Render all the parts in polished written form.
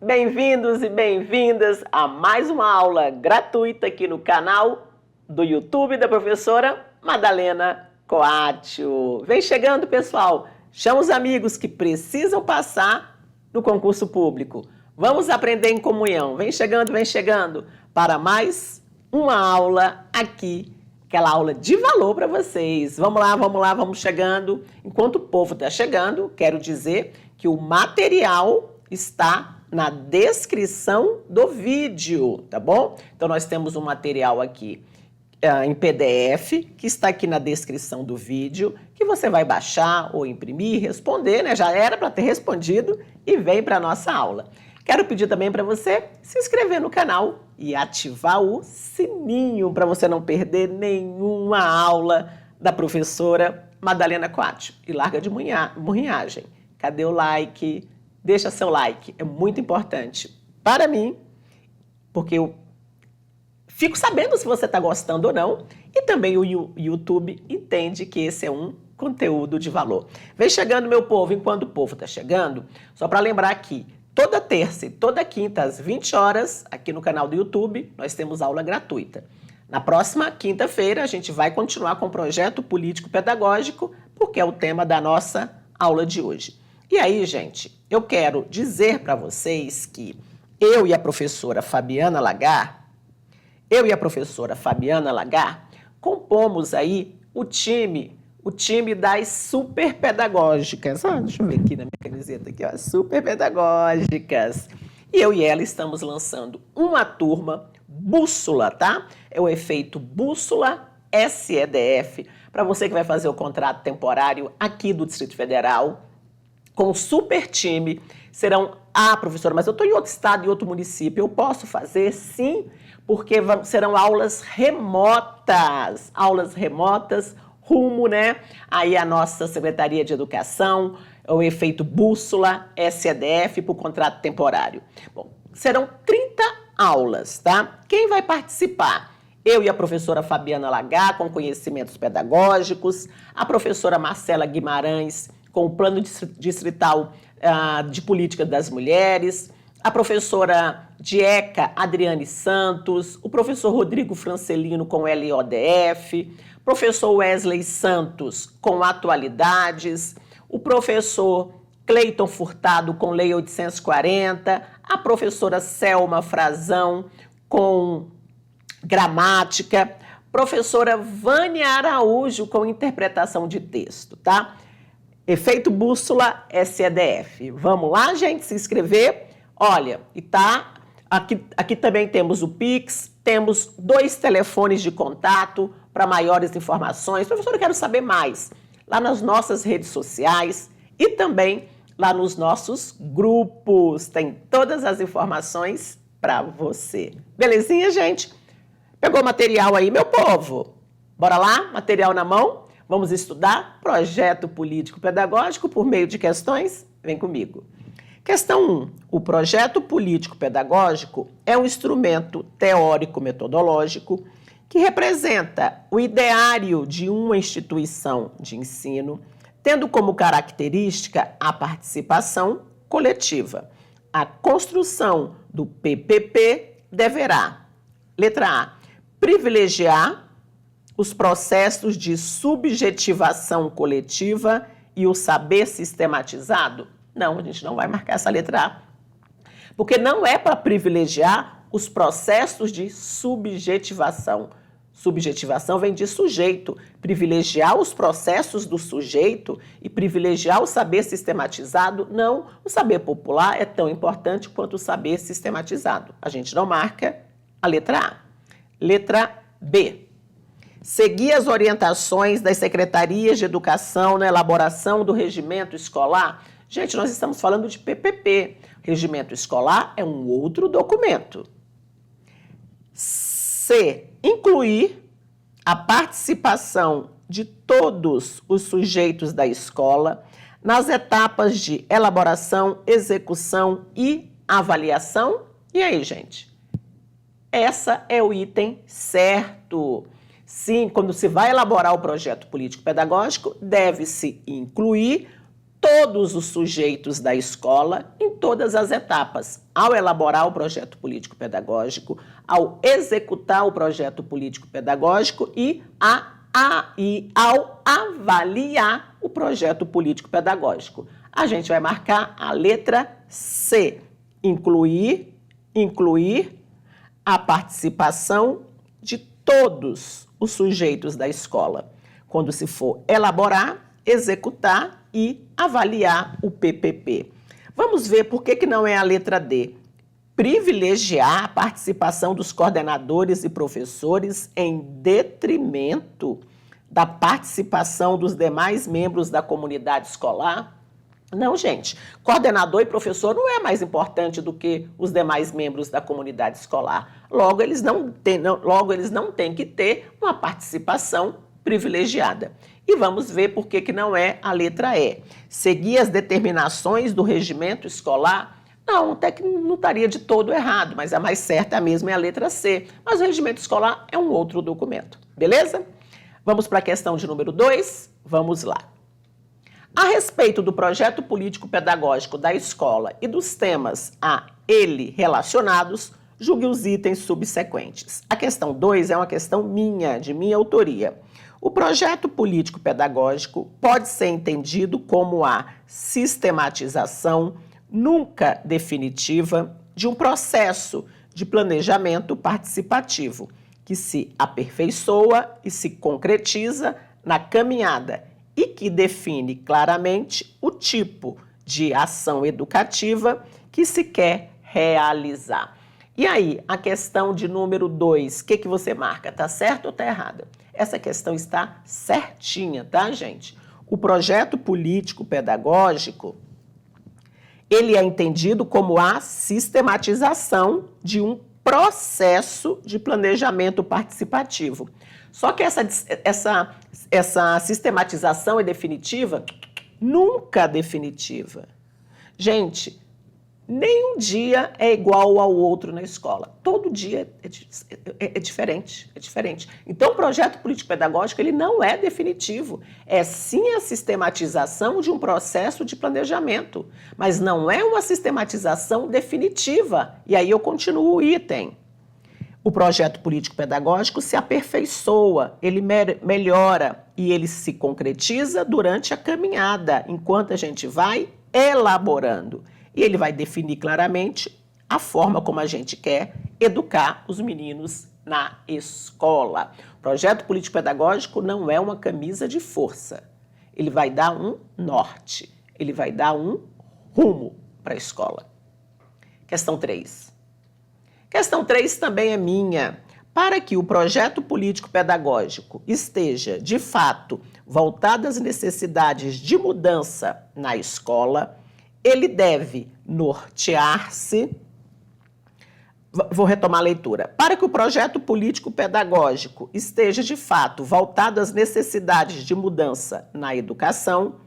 Bem-vindos e bem-vindas a mais uma aula gratuita aqui no canal do YouTube da professora Madalena Coátio. Vem chegando, pessoal. Chama os amigos que precisam passar no concurso público. Vamos aprender em comunhão. Vem chegando para mais uma aula aqui. Aquela aula de valor para vocês. Vamos lá, vamos chegando. Enquanto o povo está chegando, quero dizer que o material está na descrição do vídeo, tá bom? Então, nós temos um material aqui em PDF, que está aqui na descrição do vídeo, que você vai baixar ou imprimir, responder, né? Já era para ter respondido e vem para a nossa aula. Quero pedir também para você se inscrever no canal e ativar o sininho para você não perder nenhuma aula da professora Madalena Coátio. E larga de murrinhagem. Cadê o like? Deixa seu like, é muito importante para mim, porque eu fico sabendo se você está gostando ou não, e também o YouTube entende que esse é um conteúdo de valor. Vem chegando, meu povo, enquanto o povo está chegando, só para lembrar que toda terça e toda quinta, às 20 horas, aqui no canal do YouTube, nós temos aula gratuita. Na próxima quinta-feira, a gente vai continuar com o projeto político-pedagógico, porque é o tema da nossa aula de hoje. E aí, gente, eu quero dizer para vocês que eu e a professora Fabiana Lagar, compomos aí o time das super pedagógicas. Deixa eu ver aqui na minha camiseta aqui, ó, super pedagógicas. E eu e ela estamos lançando uma turma bússola, tá? É o efeito bússola SEDF, para você que vai fazer o contrato temporário aqui do Distrito Federal, com o super time. Serão, professora, mas eu estou em outro estado, em outro município, eu posso fazer? Sim, porque serão aulas remotas, rumo, né, aí a nossa Secretaria de Educação, o efeito bússola, SEDF, para o contrato temporário. Bom, serão 30 aulas, tá? Quem vai participar? Eu e a professora Fabiana Lagar, com conhecimentos pedagógicos, a professora Marcela Guimarães, com o Plano Distrital de Política das Mulheres, a professora Dieca Adriane Santos, o professor Rodrigo Francelino com LODF, professor Wesley Santos com Atualidades, o professor Cleiton Furtado com Lei 840, a professora Selma Frazão com Gramática, professora Vânia Araújo com Interpretação de Texto, tá? Efeito bússola SEDF. Vamos lá, gente, se inscrever. Olha, e tá aqui também temos o Pix, temos 2 telefones de contato para maiores informações. Professor, eu quero saber mais. Lá nas nossas redes sociais e também lá nos nossos grupos. Tem todas as informações para você. Belezinha, gente? Pegou material aí, meu povo? Bora lá? Material na mão? Vamos estudar projeto político-pedagógico por meio de questões? Vem comigo. Questão 1. O projeto político-pedagógico é um instrumento teórico-metodológico que representa o ideário de uma instituição de ensino, tendo como característica a participação coletiva. A construção do PPP deverá, letra A, privilegiar os processos de subjetivação coletiva e o saber sistematizado? Não, a gente não vai marcar essa letra A. Porque não é para privilegiar os processos de subjetivação. Subjetivação vem de sujeito. Privilegiar os processos do sujeito e privilegiar o saber sistematizado, não. O saber popular é tão importante quanto o saber sistematizado. A gente não marca a letra A. Letra B. Seguir as orientações das secretarias de educação na elaboração do regimento escolar. Gente, nós estamos falando de PPP. Regimento escolar é um outro documento. C. Incluir a participação de todos os sujeitos da escola nas etapas de elaboração, execução e avaliação. E aí, gente? Essa é o item certo. Sim, quando se vai elaborar o projeto político-pedagógico, deve-se incluir todos os sujeitos da escola em todas as etapas, ao elaborar o projeto político-pedagógico, ao executar o projeto político-pedagógico e ao avaliar o projeto político-pedagógico. A gente vai marcar a letra C, incluir a participação de todos os sujeitos da escola, quando se for elaborar, executar e avaliar o PPP. Vamos ver por que não é a letra D. Privilegiar a participação dos coordenadores e professores em detrimento da participação dos demais membros da comunidade escolar? Não, gente. Coordenador e professor não é mais importante do que os demais membros da comunidade escolar. Logo, eles não têm que ter uma participação privilegiada. E vamos ver por que não é a letra E. Seguir as determinações do regimento escolar? Não, até que não estaria de todo errado, mas a mais certa mesmo é a letra C. Mas o regimento escolar é um outro documento, beleza? Vamos para a questão de número 2? Vamos lá. A respeito do projeto político-pedagógico da escola e dos temas a ele relacionados, julgue os itens subsequentes. A questão 2 é uma questão de minha autoria. O projeto político-pedagógico pode ser entendido como a sistematização nunca definitiva de um processo de planejamento participativo que se aperfeiçoa e se concretiza na caminhada e que define claramente o tipo de ação educativa que se quer realizar. E aí, a questão de número 2, o que você marca? Tá certo ou tá errada? Essa questão está certinha, tá, gente? O projeto político-pedagógico, ele é entendido como a sistematização de um processo de planejamento participativo. Só que essa sistematização é definitiva? Nunca definitiva. Gente, nenhum dia é igual ao outro na escola. Todo dia é diferente, é diferente. Então, o projeto político-pedagógico, ele não é definitivo. É sim a sistematização de um processo de planejamento, mas não é uma sistematização definitiva. E aí eu continuo o item. O projeto político-pedagógico se aperfeiçoa, ele melhora e ele se concretiza durante a caminhada, enquanto a gente vai elaborando. E ele vai definir claramente a forma como a gente quer educar os meninos na escola. O projeto político-pedagógico não é uma camisa de força. Ele vai dar um norte, ele vai dar um rumo para a escola. Questão 3. Questão 3 também é minha. Para que o projeto político-pedagógico esteja, de fato, voltado às necessidades de mudança na escola, ele deve nortear-se. Vou retomar a leitura. Para que o projeto político-pedagógico esteja, de fato, voltado às necessidades de mudança na educação,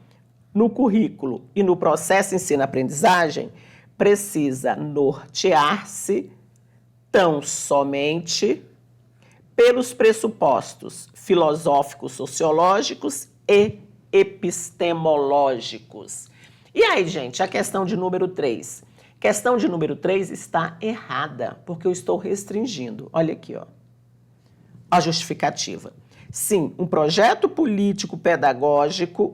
no currículo e no processo ensino-aprendizagem, precisa nortear-se tão somente pelos pressupostos filosóficos, sociológicos e epistemológicos. E aí, gente, a questão de número 3. Questão de número 3 está errada, porque eu estou restringindo. Olha aqui, ó, a justificativa. Sim, um projeto político-pedagógico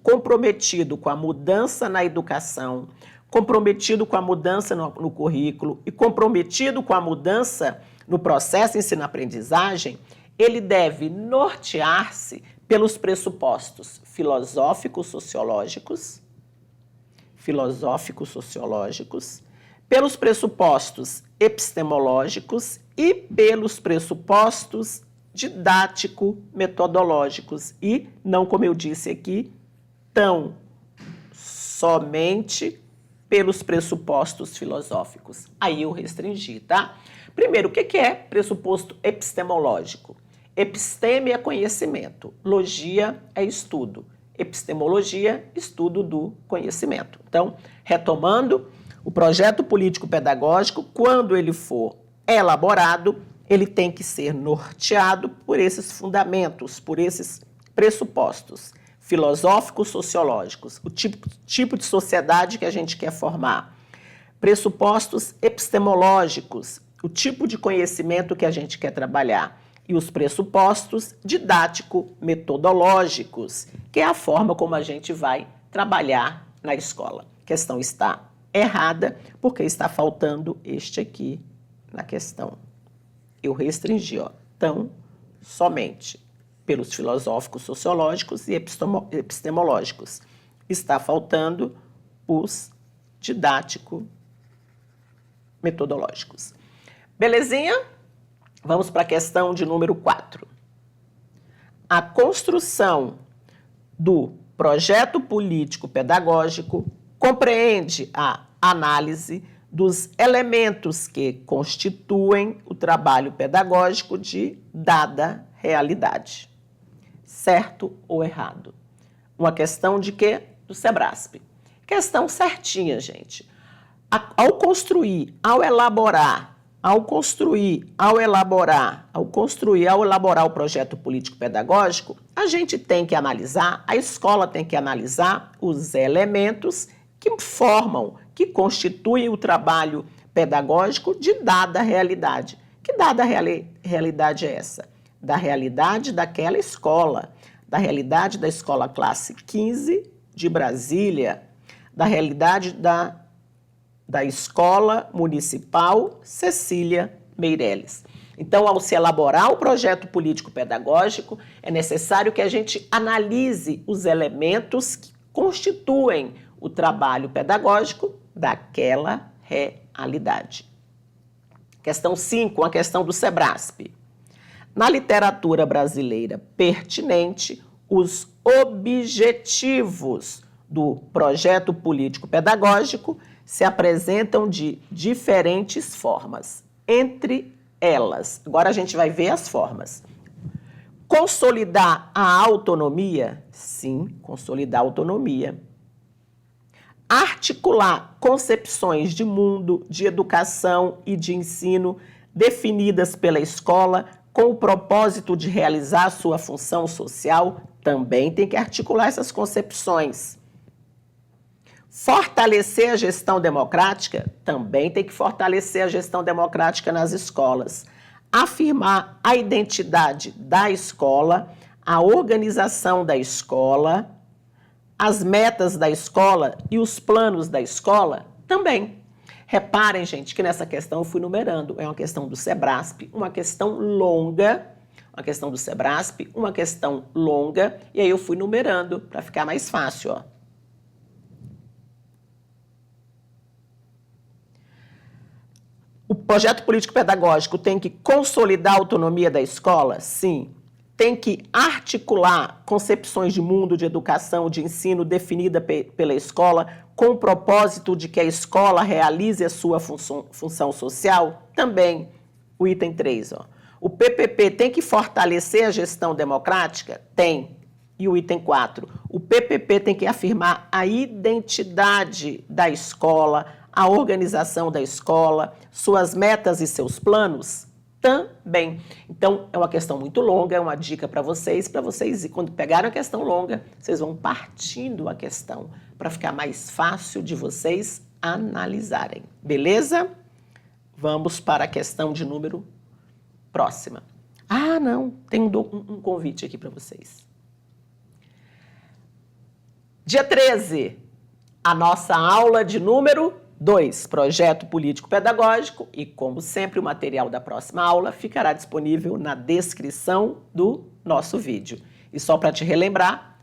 comprometido com a mudança na educação, comprometido com a mudança no currículo e comprometido com a mudança no processo ensino-aprendizagem, ele deve nortear-se pelos pressupostos filosófico-sociológicos, pelos pressupostos epistemológicos e pelos pressupostos didático-metodológicos e, não como eu disse aqui, tão somente pelos pressupostos filosóficos. Aí eu restringi, tá? Primeiro, o que é pressuposto epistemológico? Episteme é conhecimento, logia é estudo. Epistemologia, estudo do conhecimento. Então, retomando, o projeto político-pedagógico, quando ele for elaborado, ele tem que ser norteado por esses fundamentos, por esses pressupostos filosóficos sociológicos, o tipo de sociedade que a gente quer formar. Pressupostos epistemológicos, o tipo de conhecimento que a gente quer trabalhar. E os pressupostos didático-metodológicos, que é a forma como a gente vai trabalhar na escola. A questão está errada, porque está faltando este aqui na questão. Eu restringi, tão somente pelos filosóficos sociológicos e epistemológicos. Está faltando os didático-metodológicos. Belezinha? Vamos para a questão de número 4. A construção do projeto político-pedagógico compreende a análise dos elementos que constituem o trabalho pedagógico de dada realidade. Certo ou errado? Uma questão de quê? Do Sebrasp. Questão certinha, gente. Ao construir, ao elaborar o projeto político-pedagógico, a gente tem que analisar, a escola tem que analisar os elementos que formam, que constituem o trabalho pedagógico de dada realidade. Que dada realidade é essa? Da realidade daquela escola, da realidade da escola classe 15 de Brasília, da realidade da Escola Municipal Cecília Meireles. Então, ao se elaborar o projeto político-pedagógico, é necessário que a gente analise os elementos que constituem o trabalho pedagógico daquela realidade. Questão 5, a questão do Sebrasp. Na literatura brasileira pertinente, os objetivos do projeto político-pedagógico se apresentam de diferentes formas. Entre elas, agora a gente vai ver as formas. Consolidar a autonomia? Sim, consolidar a autonomia. Articular concepções de mundo, de educação e de ensino definidas pela escola com o propósito de realizar sua função social, também tem que articular essas concepções. Fortalecer a gestão democrática, também tem que fortalecer a gestão democrática nas escolas. Afirmar a identidade da escola, a organização da escola, as metas da escola e os planos da escola, também. Reparem, gente, que nessa questão eu fui numerando. É uma questão do Sebrasp, uma questão longa, e aí eu fui numerando para ficar mais fácil, ó. O projeto político-pedagógico tem que consolidar a autonomia da escola? Sim. Tem que articular concepções de mundo, de educação, de ensino definida pela escola com o propósito de que a escola realize a sua função social? Também. O item 3, ó. O PPP tem que fortalecer a gestão democrática? Tem. E o item 4. O PPP tem que afirmar a identidade da escola, a organização da escola, suas metas e seus planos? Também. Então, é uma questão muito longa, é uma dica para vocês, e quando pegarem a questão longa, vocês vão partindo a questão, para ficar mais fácil de vocês analisarem. Beleza? Vamos para a questão de número próxima. Ah, não, tem um convite aqui para vocês. Dia 13, a nossa aula de número 2, projeto político-pedagógico, e, como sempre, o material da próxima aula ficará disponível na descrição do nosso vídeo. E só para te relembrar,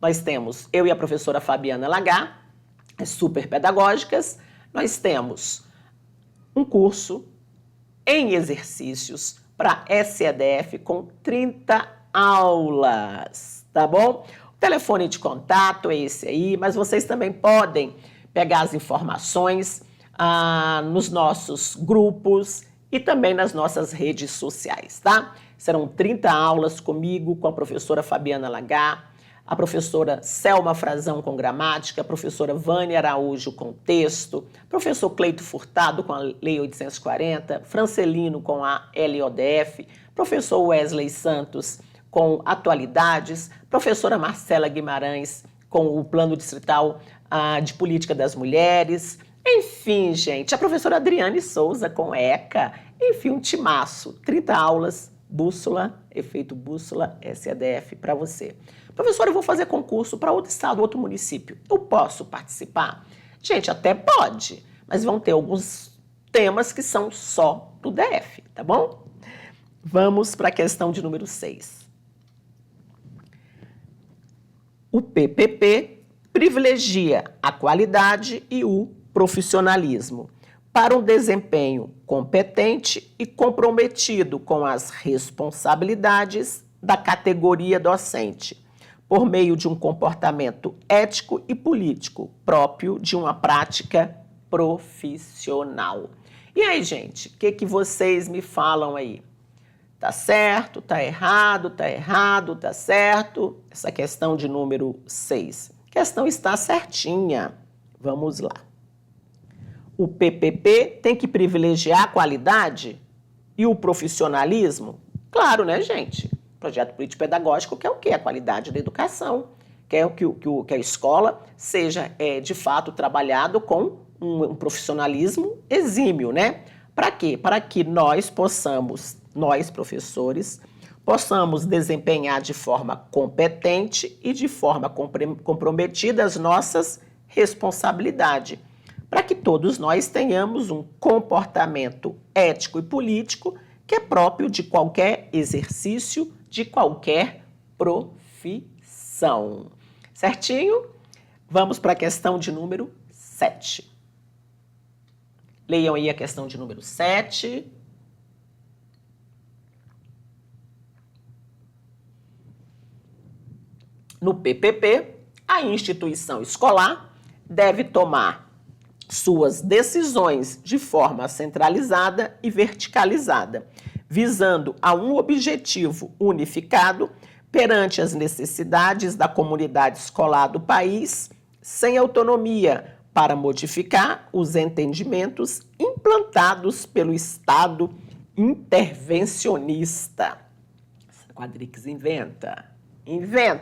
nós temos eu e a professora Fabiana Lagar, as super pedagógicas, nós temos um curso em exercícios para SEDF com 30 aulas, tá bom? O telefone de contato é esse aí, mas vocês também podem pegar as informações nos nossos grupos e também nas nossas redes sociais, tá? Serão 30 aulas comigo, com a professora Fabiana Lagar, a professora Selma Frazão com gramática, a professora Vânia Araújo com texto, professor Cleito Furtado com a Lei 840, Francelino com a LODF, professor Wesley Santos com atualidades, professora Marcela Guimarães com o Plano Distrital de Política das Mulheres, enfim, gente, a professora Adriane Souza com ECA, enfim, um timaço, 30 aulas, bússola, efeito bússola, SEDF para você. Professora, eu vou fazer concurso para outro estado, outro município, eu posso participar? Gente, até pode, mas vão ter alguns temas que são só do DF, tá bom? Vamos para a questão de número 6. O PPP privilegia a qualidade e o profissionalismo para um desempenho competente e comprometido com as responsabilidades da categoria docente, por meio de um comportamento ético e político próprio de uma prática profissional. E aí, gente, o que vocês me falam aí? Tá certo, tá errado, tá certo? Essa questão de número 6. A questão está certinha. Vamos lá. O PPP tem que privilegiar a qualidade e o profissionalismo? Claro, né, gente? Projeto político-pedagógico quer o quê? A qualidade da educação. Quer que a escola seja, de fato, trabalhado com um profissionalismo exímio, né? Para quê? Para que nós, professores, possamos desempenhar de forma competente e de forma comprometida as nossas responsabilidades, para que todos nós tenhamos um comportamento ético e político que é próprio de qualquer exercício, de qualquer profissão. Certinho? Vamos para a questão de número 7. Leiam aí a questão de número 7. No PPP, a instituição escolar deve tomar suas decisões de forma centralizada e verticalizada, visando a um objetivo unificado perante as necessidades da comunidade escolar do país, sem autonomia para modificar os entendimentos implantados pelo Estado intervencionista. Quadrix inventa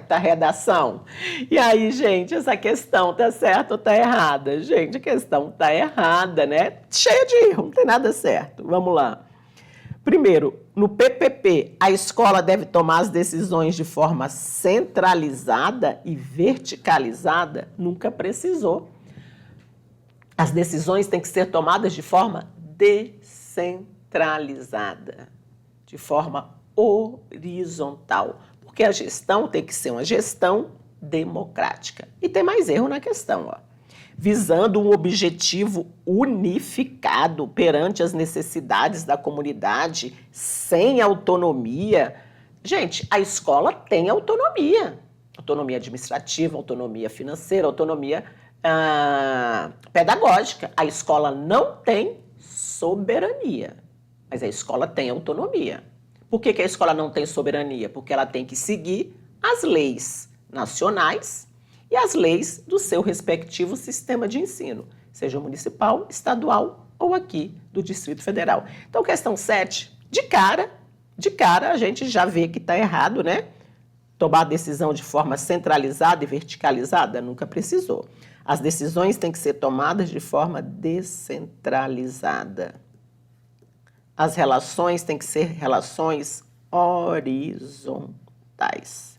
a redação. E aí, gente, essa questão tá certa ou tá errada? Gente, a questão tá errada, né? Cheia de erro, não tem nada certo. Vamos lá. Primeiro, no PPP, a escola deve tomar as decisões de forma centralizada e verticalizada? Nunca precisou. As decisões têm que ser tomadas de forma descentralizada, de forma horizontal, porque a gestão tem que ser uma gestão democrática. E tem mais erro na questão, ó. Visando um objetivo unificado perante as necessidades da comunidade, sem autonomia. Gente, a escola tem autonomia. Autonomia administrativa, autonomia financeira, autonomia pedagógica. A escola não tem soberania, mas a escola tem autonomia. Por que a escola não tem soberania? Porque ela tem que seguir as leis nacionais e as leis do seu respectivo sistema de ensino, seja municipal, estadual ou aqui do Distrito Federal. Então, questão 7, de cara, a gente já vê que está errado, né? Tomar a decisão de forma centralizada e verticalizada nunca precisou. As decisões têm que ser tomadas de forma descentralizada. As relações têm que ser relações horizontais.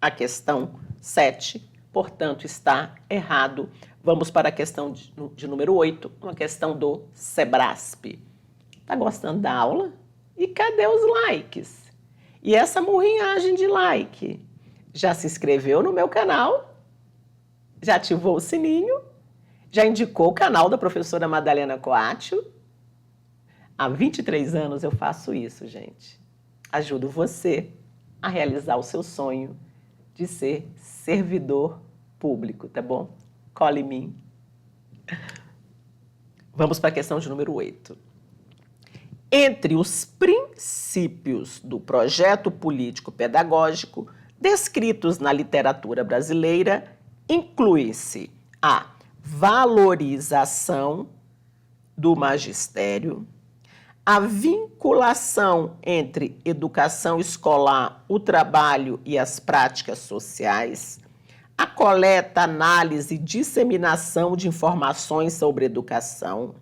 A questão 7, portanto, está errado. Vamos para a questão de número 8, uma questão do Sebrasp. Tá gostando da aula? E cadê os likes? E essa murrinhagem de like? Já se inscreveu no meu canal? Já ativou o sininho? Já indicou o canal da professora Madalena Coátio? Há 23 anos eu faço isso, gente. Ajudo você a realizar o seu sonho de ser servidor público, tá bom? Cola em mim. Vamos para a questão de número 8. Entre os princípios do projeto político-pedagógico descritos na literatura brasileira, inclui-se a valorização do magistério, a vinculação entre educação escolar, o trabalho e as práticas sociais, a coleta, análise e disseminação de informações sobre educação,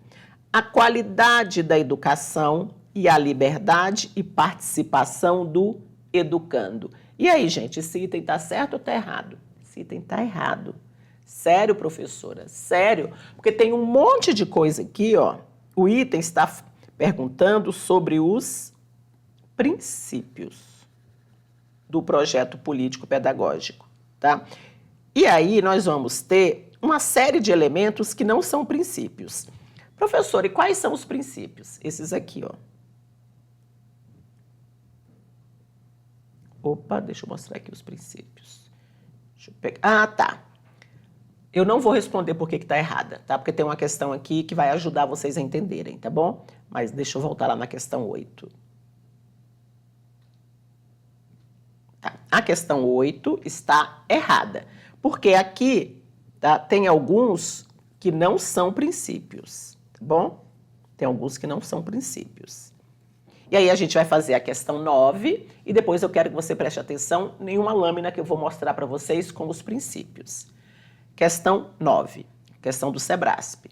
a qualidade da educação e a liberdade e participação do educando. E aí, gente, esse item está certo ou está errado? Esse item está errado. Sério, professora, sério, porque tem um monte de coisa aqui, ó. O item está perguntando sobre os princípios do projeto político-pedagógico, tá? E aí nós vamos ter uma série de elementos que não são princípios. Professor, e quais são os princípios? Esses aqui, ó. Opa, deixa eu mostrar aqui os princípios. Deixa eu pegar. Ah, tá. Eu não vou responder por que está errada, tá? Porque tem uma questão aqui que vai ajudar vocês a entenderem, tá bom? Mas deixa eu voltar lá na questão 8. Tá. A questão 8 está errada, porque aqui tá, tem alguns que não são princípios, tá bom? Tem alguns que não são princípios. E aí a gente vai fazer a questão 9 e depois eu quero que você preste atenção em uma lâmina que eu vou mostrar para vocês com os princípios. Questão 9, questão do SEBRASP.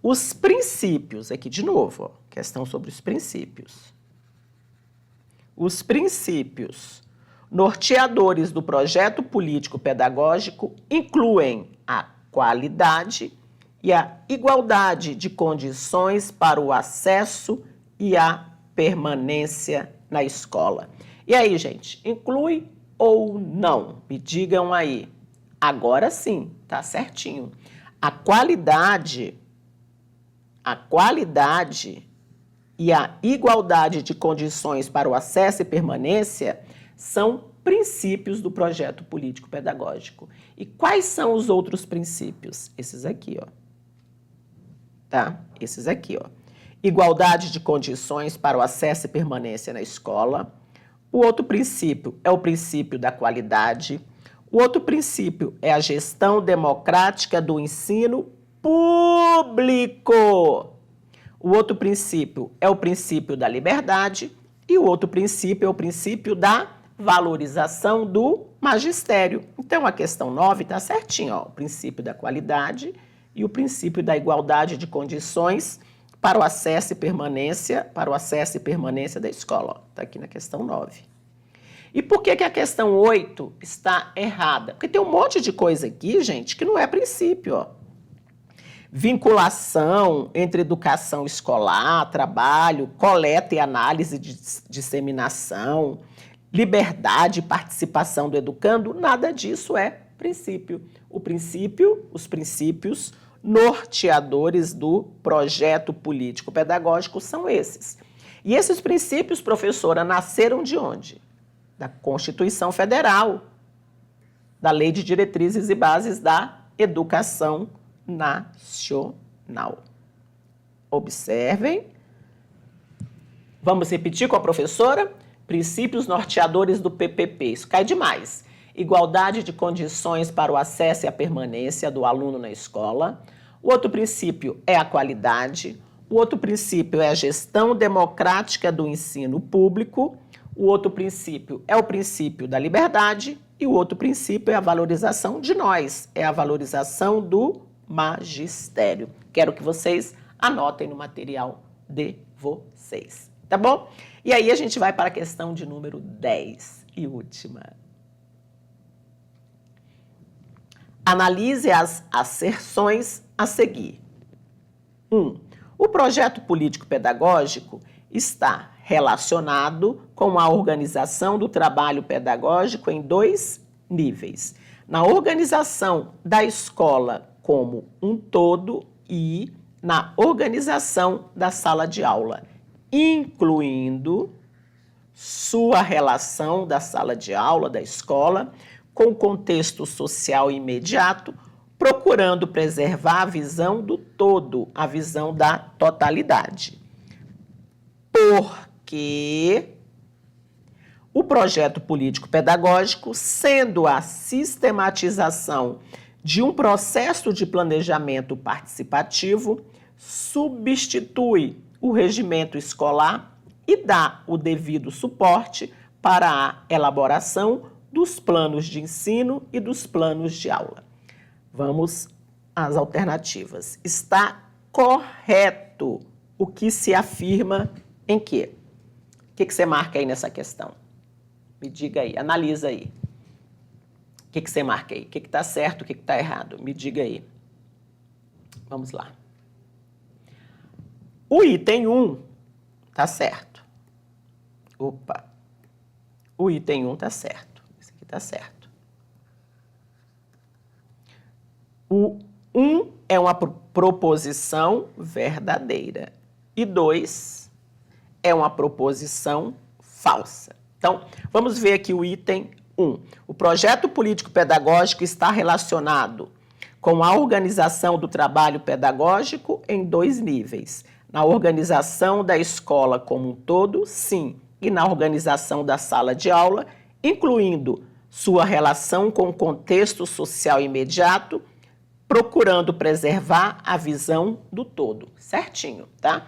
Os princípios, aqui de novo, ó, questão sobre os princípios. Os princípios norteadores do projeto político-pedagógico incluem a qualidade e a igualdade de condições para o acesso e a permanência na escola. E aí, gente, inclui ou não? Me digam aí. Agora sim, tá certinho. A qualidade e a igualdade de condições para o acesso e permanência são princípios do projeto político-pedagógico. E quais são os outros princípios? Esses aqui, ó. Tá? Esses aqui, ó. Igualdade de condições para o acesso e permanência na escola. O outro princípio é o princípio da qualidade. O outro princípio é a gestão democrática do ensino público. O outro princípio é o princípio da liberdade e o outro princípio é o princípio da valorização do magistério. Então, a questão 9 está certinho, ó, o princípio da qualidade e o princípio da igualdade de condições para o acesso e permanência, da escola. Está aqui na questão 9. E por que a questão 8 está errada? Porque tem um monte de coisa aqui, gente, que não é princípio, ó. Vinculação entre educação escolar, trabalho, coleta e análise de disseminação, liberdade e participação do educando, nada disso é princípio. Os princípios norteadores do projeto político-pedagógico são esses. E esses princípios, professora, nasceram de onde? Da Constituição Federal, da Lei de Diretrizes e Bases da Educação Nacional. Observem. Vamos repetir com a professora? Princípios norteadores do PPP. Isso cai demais. Igualdade de condições para o acesso e a permanência do aluno na escola. O outro princípio é a qualidade. O outro princípio é a gestão democrática do ensino público. O outro princípio é o princípio da liberdade e o outro princípio é a valorização de nós, é a valorização do magistério. Quero que vocês anotem no material de vocês, tá bom? E aí a gente vai para a questão de número 10 e última. Analise as asserções a seguir. 1. O projeto político-pedagógico está relacionado com a organização do trabalho pedagógico em 2 níveis. Na organização da escola como um todo e na organização da sala de aula, incluindo sua relação da sala de aula, da escola, com o contexto social imediato, procurando preservar a visão do todo, a visão da totalidade. Porque o projeto político-pedagógico, sendo a sistematização de um processo de planejamento participativo, substitui o regimento escolar e dá o devido suporte para a elaboração dos planos de ensino e dos planos de aula. Vamos às alternativas. Está correto o que se afirma em quê? O que você marca aí nessa questão? Me diga aí, analisa aí. O que você marca aí? O que está certo, o que está errado? Me diga aí. Vamos lá. O item 1 está certo. Opa. O item 1 está certo. Esse aqui está certo. O 1 é uma proposição verdadeira. E 2 é uma proposição falsa. Então, vamos ver aqui o item 1. O projeto político-pedagógico está relacionado com a organização do trabalho pedagógico em 2 níveis. Na organização da escola como um todo, sim, e na organização da sala de aula, incluindo sua relação com o contexto social imediato, procurando preservar a visão do todo. Certinho, tá?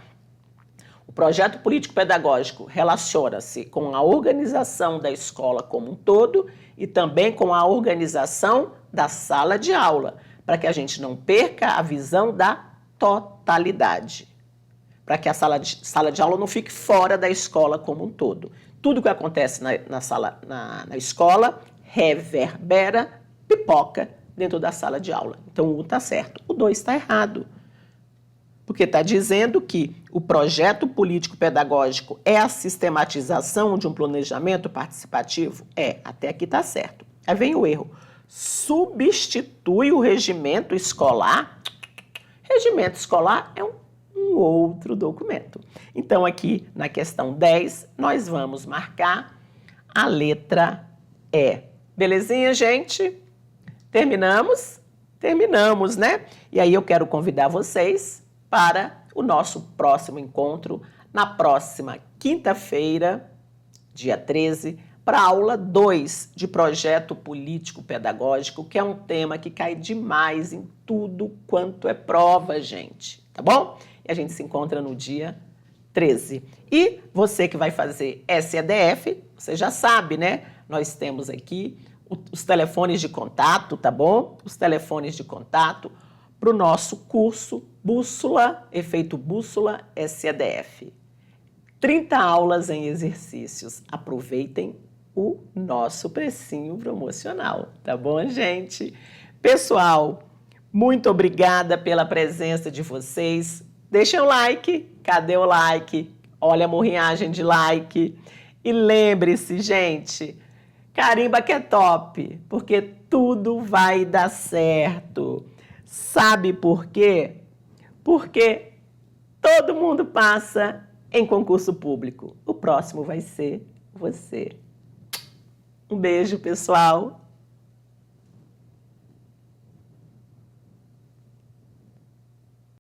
O projeto político-pedagógico relaciona-se com a organização da escola como um todo e também com a organização da sala de aula, para que a gente não perca a visão da totalidade, para que a sala de aula não fique fora da escola como um todo. Tudo que acontece na escola reverbera, pipoca dentro da sala de aula. Então, o 1 está certo, o 2 está errado. Porque está dizendo que o projeto político-pedagógico é a sistematização de um planejamento participativo? Até aqui está certo. Aí vem o erro. Substitui o regimento escolar? Regimento escolar é um outro documento. Então, aqui na questão 10, nós vamos marcar a letra E. Belezinha, gente? Terminamos? Terminamos, né? E aí eu quero convidar vocês para o nosso próximo encontro na próxima quinta-feira, dia 13, para a aula 2 de projeto político-pedagógico, que é um tema que cai demais em tudo quanto é prova, gente, tá bom? E a gente se encontra no dia 13. E você que vai fazer SEDF, você já sabe, né? Nós temos aqui os telefones de contato, tá bom? Os telefones de contato para o nosso curso Bússola, Efeito Bússola SEDF. 30 aulas em exercícios. Aproveitem o nosso precinho promocional, tá bom, gente? Pessoal, muito obrigada pela presença de vocês. Deixem o like. Cadê o like? Olha a morrinhagem de like. E lembre-se, gente, carimba que é top, porque tudo vai dar certo. Sabe por quê? Porque todo mundo passa em concurso público. O próximo vai ser você. Um beijo, pessoal.